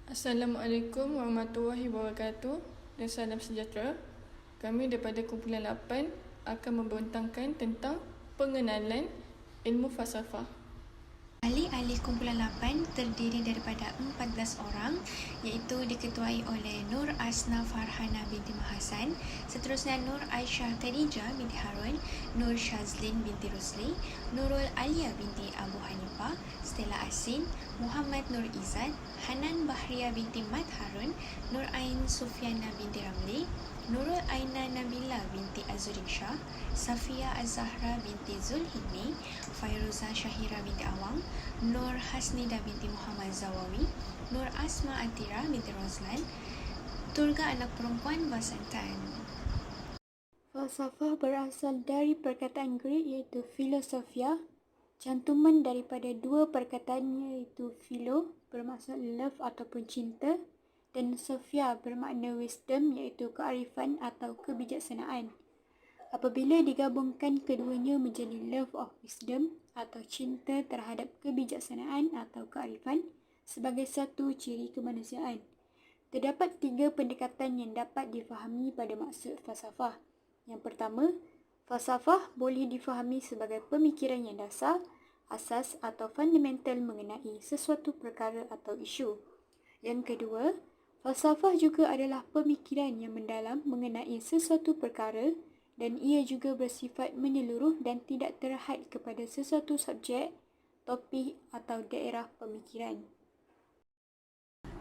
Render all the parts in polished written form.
Assalamualaikum warahmatullahi wabarakatuh dan salam sejahtera. Kami daripada kumpulan 8 akan membentangkan tentang pengenalan ilmu falsafah. Ahli-ahli kumpulan 8 terdiri daripada 14 orang, iaitu diketuai oleh Nur Asna Farhana binti Mahasan, seterusnya Nur Aisyah Khadijah binti Harun, Nur Shazlin binti Rusli, Nurul Alia binti Abu Hanifah, Stella Asin, Muhammad Nur Izzat, Hanan Bahria binti Mat Harun, Nur Ain Sufiana binti Ramli, Nurul Aina Nabila binti Azuddin Shah, Safia Az-Zahra binti Zulhidni, Fairuza Syahira binti Awang, Nur Hasnida binti Muhammad Zawawi, Nur Asma Atira binti Rozlan, Turga anak perempuan Basantan. Falsafah berasal dari perkataan Greek iaitu philosophia, cantuman daripada dua perkataan iaitu philo bermaksud love ataupun cinta dan sophia bermakna wisdom iaitu kearifan atau kebijaksanaan. Apabila digabungkan keduanya menjadi love of wisdom atau cinta terhadap kebijaksanaan atau kearifan sebagai satu ciri kemanusiaan. Terdapat 3 pendekatan yang dapat difahami pada maksud falsafah. Yang pertama, falsafah boleh difahami sebagai pemikiran yang dasar, asas atau fundamental mengenai sesuatu perkara atau isu. Yang kedua, falsafah juga adalah pemikiran yang mendalam mengenai sesuatu perkara dan ia juga bersifat menyeluruh dan tidak terhad kepada sesuatu subjek, topik atau daerah pemikiran.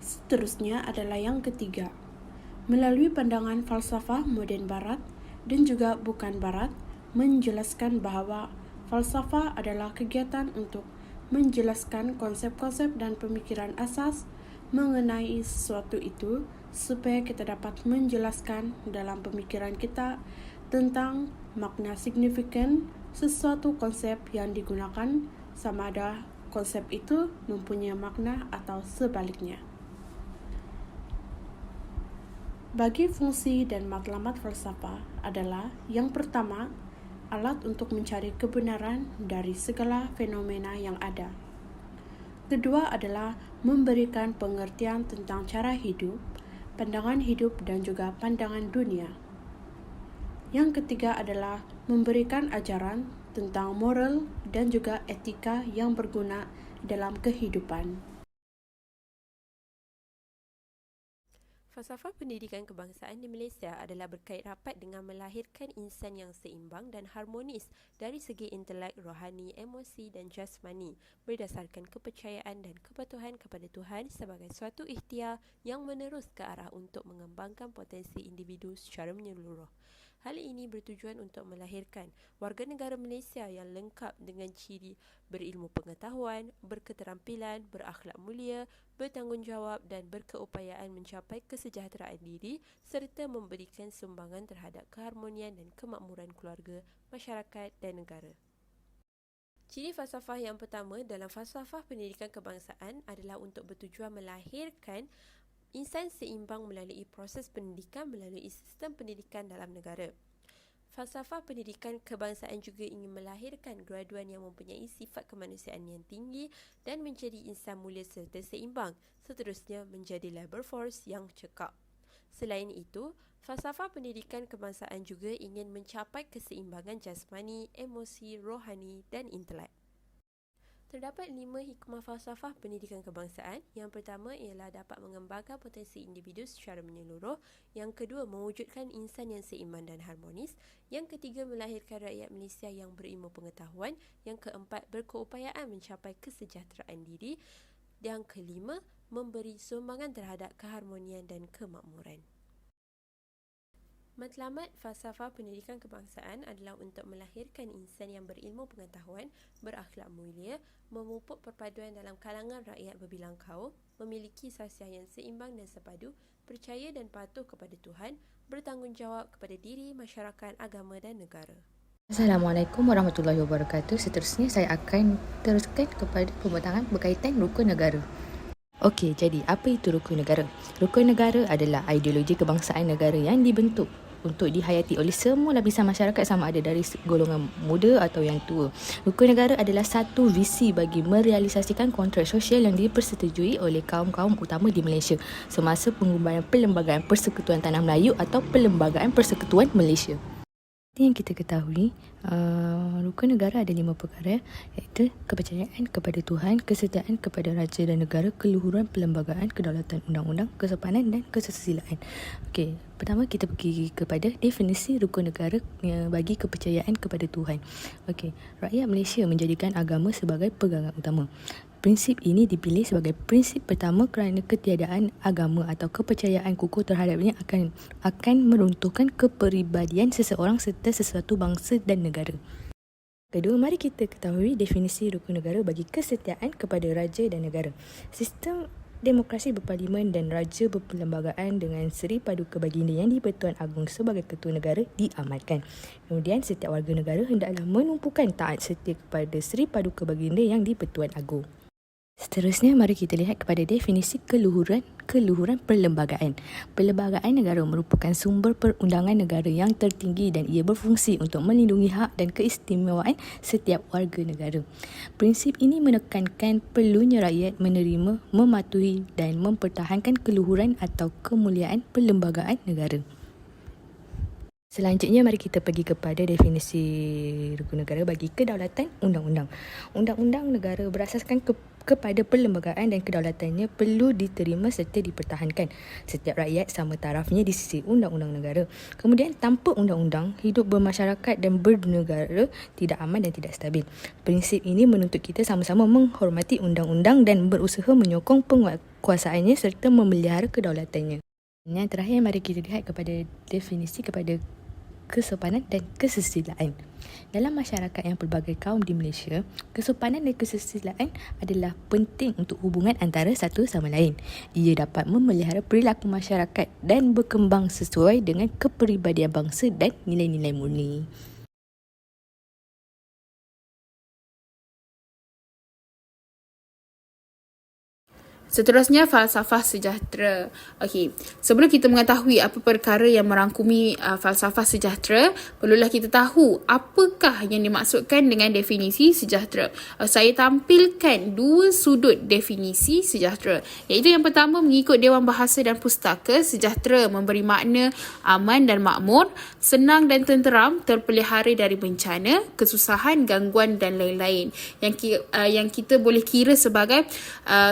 Seterusnya adalah yang ketiga. Melalui pandangan falsafah moden barat dan juga bukan barat, menjelaskan bahawa falsafah adalah kegiatan untuk menjelaskan konsep-konsep dan pemikiran asas mengenai sesuatu itu supaya kita dapat menjelaskan dalam pemikiran kita tentang makna signifikan sesuatu konsep yang digunakan, sama ada konsep itu mempunyai makna atau sebaliknya. Bagi fungsi dan matlamat falsafah adalah yang pertama, alat untuk mencari kebenaran dari segala fenomena yang ada. Kedua adalah memberikan pengertian tentang cara hidup, pandangan hidup dan juga pandangan dunia. Yang ketiga adalah memberikan ajaran tentang moral dan juga etika yang berguna dalam kehidupan. Falsafah pendidikan kebangsaan di Malaysia adalah berkait rapat dengan melahirkan insan yang seimbang dan harmonis dari segi intelek, rohani, emosi dan jasmani berdasarkan kepercayaan dan kepatuhan kepada Tuhan sebagai suatu ikhtiar yang menerus ke arah untuk mengembangkan potensi individu secara menyeluruh. Hal ini bertujuan untuk melahirkan warga negara Malaysia yang lengkap dengan ciri berilmu pengetahuan, berketerampilan, berakhlak mulia, bertanggungjawab dan berkeupayaan mencapai kesejahteraan diri serta memberikan sumbangan terhadap keharmonian dan kemakmuran keluarga, masyarakat dan negara. Ciri falsafah yang pertama dalam falsafah pendidikan kebangsaan adalah untuk bertujuan melahirkan insan seimbang melalui proses pendidikan melalui sistem pendidikan dalam negara. Falsafah pendidikan kebangsaan juga ingin melahirkan graduan yang mempunyai sifat kemanusiaan yang tinggi dan menjadi insan mulia serta seimbang, seterusnya menjadi labour force yang cekap. Selain itu, falsafah pendidikan kebangsaan juga ingin mencapai keseimbangan jasmani, emosi, rohani dan intelek. Terdapat 5 hikmah falsafah pendidikan kebangsaan. Yang pertama ialah dapat mengembangkan potensi individu secara menyeluruh. Yang kedua, mewujudkan insan yang seimbang dan harmonis. Yang ketiga, melahirkan rakyat Malaysia yang berilmu pengetahuan. Yang keempat, berkeupayaan mencapai kesejahteraan diri. Yang kelima, memberi sumbangan terhadap keharmonian dan kemakmuran. Matlamat falsafah pendidikan kebangsaan adalah untuk melahirkan insan yang berilmu pengetahuan, berakhlak mulia, memupuk perpaduan dalam kalangan rakyat berbilang kaum, memiliki sasiah yang seimbang dan sepadu, percaya dan patuh kepada Tuhan, bertanggungjawab kepada diri, masyarakat, agama dan negara. Assalamualaikum warahmatullahi wabarakatuh. Seterusnya saya akan teruskan kepada pembentangan berkaitan rukun negara. Okey, jadi apa itu rukun negara? Rukun negara adalah ideologi kebangsaan negara yang dibentuk untuk dihayati oleh semua lapisan masyarakat sama ada dari golongan muda atau yang tua. Rukun negara adalah satu visi bagi merealisasikan kontrak sosial yang dipersetujui oleh kaum-kaum utama di Malaysia semasa pengubahan Perlembagaan Persekutuan Tanah Melayu atau Perlembagaan Persekutuan Malaysia. Yang kita ketahui, rukun negara ada 5 perkara, iaitu kepercayaan kepada Tuhan, kesetiaan kepada raja dan negara, keluhuran perlembagaan, kedaulatan undang-undang, kesopanan dan kesusilaan. Okey, pertama kita pergi kepada definisi rukun negara bagi kepercayaan kepada Tuhan. Okey, rakyat Malaysia menjadikan agama sebagai pegangan utama. Prinsip ini dipilih sebagai prinsip pertama kerana ketiadaan agama atau kepercayaan kukuh terhadapnya akan meruntuhkan kepribadian seseorang serta sesuatu bangsa dan negara. Kedua, mari kita ketahui definisi rukun negara bagi kesetiaan kepada raja dan negara. Sistem demokrasi berparlimen dan raja berperlembagaan dengan Seri Paduka Baginda Yang di-Pertuan Agong sebagai ketua negara diamalkan. Kemudian, setiap warga negara hendaklah menumpukan taat setia kepada Seri Paduka Baginda Yang di-Pertuan Agong. Seterusnya, mari kita lihat kepada definisi keluhuran perlembagaan. Perlembagaan negara merupakan sumber perundangan negara yang tertinggi dan ia berfungsi untuk melindungi hak dan keistimewaan setiap warga negara. Prinsip ini menekankan perlunya rakyat menerima, mematuhi dan mempertahankan keluhuran atau kemuliaan perlembagaan negara. Selanjutnya, mari kita pergi kepada definisi rukun negara bagi kedaulatan undang-undang. Undang-undang negara berasaskan kepada perlembagaan dan kedaulatannya perlu diterima serta dipertahankan. Setiap rakyat sama tarafnya di sisi undang-undang negara. Kemudian, tanpa undang-undang, hidup bermasyarakat dan bernegara tidak aman dan tidak stabil. Prinsip ini menuntut kita sama-sama menghormati undang-undang dan berusaha menyokong penguasaannya serta memelihara kedaulatannya. Yang terakhir, mari kita lihat kepada definisi kepada kesopanan dan kesusilaan. Dalam masyarakat yang pelbagai kaum di Malaysia, kesopanan dan kesusilaan adalah penting untuk hubungan antara satu sama lain. Ia dapat memelihara perilaku masyarakat dan berkembang sesuai dengan kepribadian bangsa dan nilai-nilai murni. Seterusnya, falsafah sejahtera. Okey, sebelum kita mengetahui apa perkara yang merangkumi falsafah sejahtera, perlulah kita tahu apakah yang dimaksudkan dengan definisi sejahtera. Saya tampilkan 2 sudut definisi sejahtera, iaitu yang pertama mengikut Dewan Bahasa dan Pustaka, sejahtera memberi makna aman dan makmur, senang dan tenteram, terpelihara dari bencana, kesusahan, gangguan dan lain-lain. Yang kita boleh kira sebagai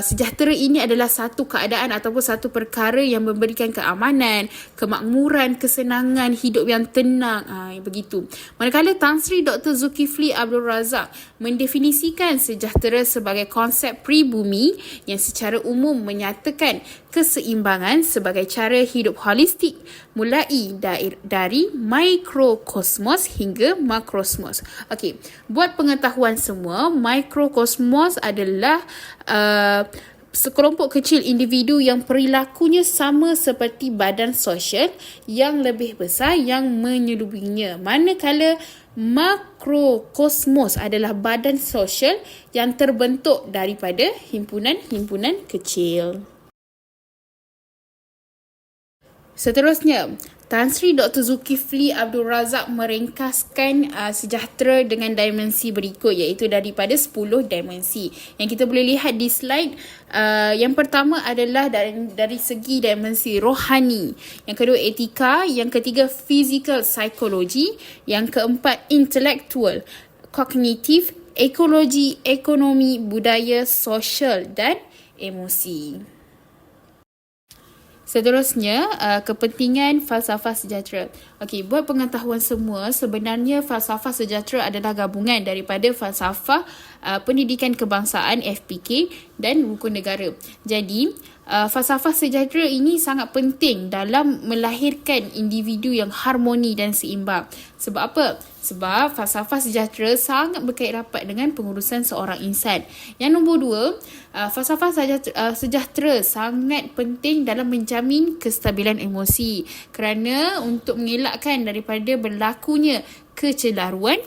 sejahtera ini adalah satu keadaan ataupun satu perkara yang memberikan keamanan, kemakmuran, kesenangan, hidup yang tenang. Begitu. Manakala Tan Sri Dr. Zulkifli Abdul Razak mendefinisikan sejahtera sebagai konsep pribumi yang secara umum menyatakan keseimbangan sebagai cara hidup holistik mulai dari mikrokosmos hingga makrosmos. Okey, buat pengetahuan semua, mikrokosmos adalah sekelompok kecil individu yang perilakunya sama seperti badan sosial yang lebih besar yang menyelubuhinya. Manakala makrokosmos adalah badan sosial yang terbentuk daripada himpunan-himpunan kecil. Seterusnya, Tan Sri Dr. Zulkifli Abdul Razak meringkaskan sejahtera dengan dimensi berikut, iaitu daripada 10 dimensi. Yang kita boleh lihat di slide, yang pertama adalah dari segi dimensi rohani, yang kedua etika, yang ketiga physical psychology, yang keempat intellectual, kognitif, ekologi, ekonomi, budaya, sosial dan emosi. Seterusnya, kepentingan falsafah sejahtera. Okey, buat pengetahuan semua, sebenarnya falsafah sejahtera adalah gabungan daripada falsafah pendidikan kebangsaan FPK dan rukun negara. Jadi, falsafah sejahtera ini sangat penting dalam melahirkan individu yang harmoni dan seimbang. Sebab apa? Sebab falsafah sejahtera sangat berkait rapat dengan pengurusan seorang insan. Yang nombor 2, falsafah sejahtera sangat penting dalam menjamin kestabilan emosi, kerana untuk mengelakkan daripada berlakunya kecelaruan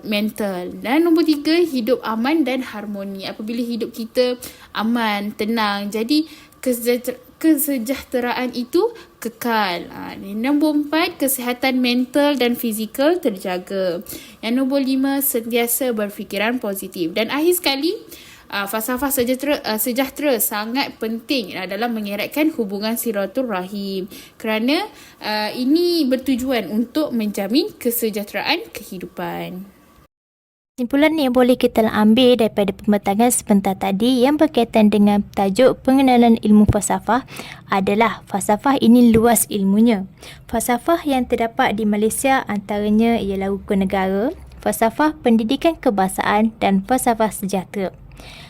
mental. Dan nombor 3, hidup aman dan harmoni. Apabila hidup kita aman, tenang, jadi kesejahteraan itu kekal. Yang nombor 4, kesihatan mental dan fizikal terjaga. Yang nombor 5, sentiasa berfikiran positif. Dan akhir sekali, falsafah sejahtera sangat penting dalam mengeratkan hubungan silaturahim kerana ini bertujuan untuk menjamin kesejahteraan kehidupan. Kesimpulan yang boleh kita ambil daripada pembentangan sebentar tadi yang berkaitan dengan tajuk pengenalan ilmu falsafah adalah falsafah ini luas ilmunya. Falsafah yang terdapat di Malaysia antaranya ialah rukun negara, falsafah pendidikan kebahasaan dan falsafah sejahtera.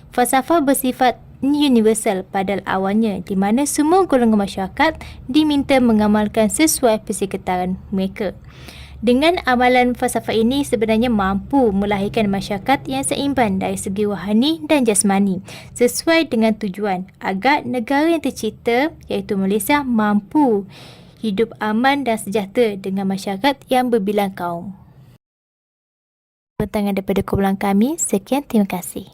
Falsafah bersifat universal pada awalnya di mana semua golongan masyarakat diminta mengamalkan sesuai persekitaran mereka. Dengan amalan falsafah ini sebenarnya mampu melahirkan masyarakat yang seimbang dari segi rohani dan jasmani sesuai dengan tujuan agar negara yang tercipta iaitu Malaysia mampu hidup aman dan sejahtera dengan masyarakat yang berbilang kaum. Pembentangan daripada kumpulan kami, sekian, terima kasih.